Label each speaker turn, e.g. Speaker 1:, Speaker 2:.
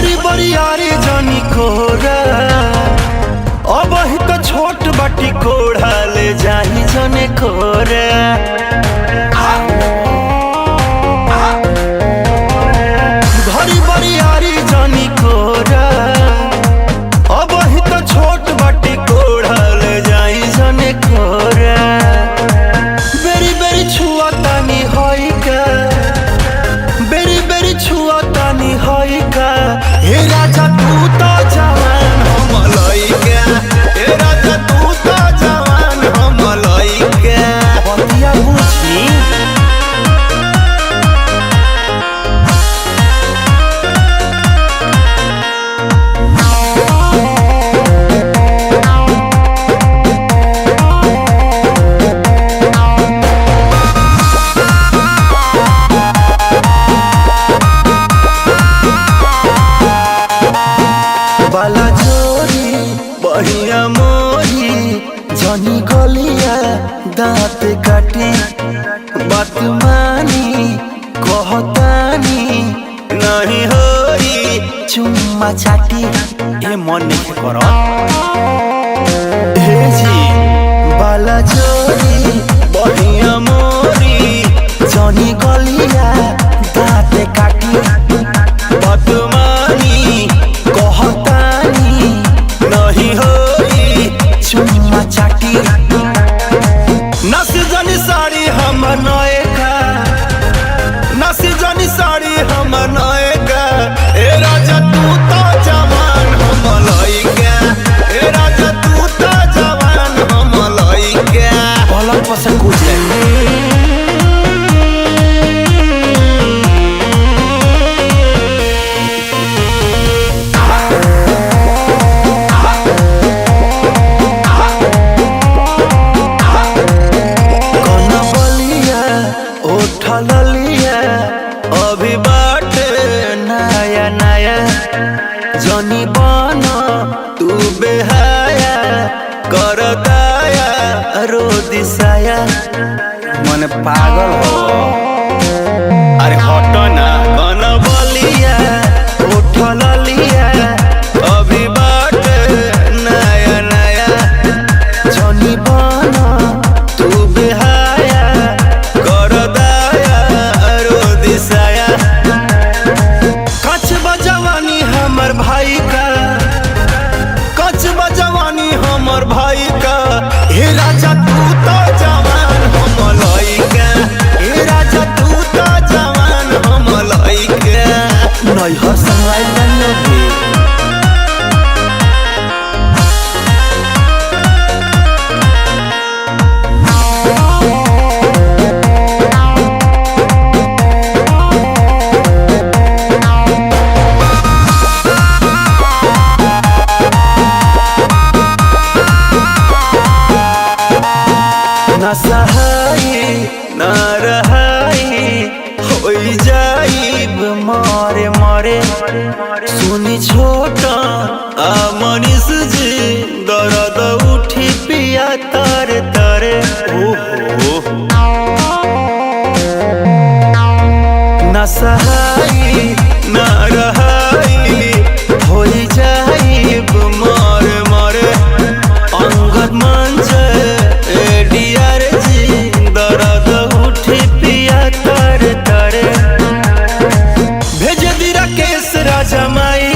Speaker 1: बड़ी बड़ी यारी जानी कोरा अब ही तो छोट बाटी कोढ़ा ले जाही जने कोरा बड़ी बड़ी यारी जानी कोरा अब ही तो छोट बाटी कोढ़ा ले जाही जने कोरा बेरी बेरी छुआ तानी होई का बेरी बेरी छुआ तानी होई का हे राजा तू तो जवान हम लइका हे राजा तू तो जवान हम लइका बतिया बुझी बाला जोरी बढ़िया मोरी जनी गलिया दांत काटी बात मानी कहतानी नहीं होई चुम्मा चाटी ए मन नहीं करो हे जी बाला जोरी बढ़िया मोरी जनी गलिया दांत काटी बात मानी कहतानी नहीं होई चुम्मा चाटी नस जनी साड़ी हम नएका नस जनी साड़ी हम नएका ए राजा तू तो जवान हम लइका ए राजा तू तो जवान हम लइका पलंग पर से कूद लिया अभी बाटे नया नया जनी बना तू बेहाया कर दाया रो दिसाया मन पागल हो अरे हटो ना कन बलिया उठल लिया अभी बाटे नया नया जनी बना तू बेहाया कर हमर भाई का कच बजवानी हमर भाई का हे राजा तू तो जवान हम लइका हे राजा तू तो जवान हम लइका नहीं हर संगाई बनोगे ना सहाई ना रहाई होई जाइब मारे मारे सुनी छोटा आ मनीष जी दर्द उठी पिया तारे तारे ओहो ना सहाई ना रहाई होई जाइब मारे मारे अंगद मंच भेज दी राकेश राजा माई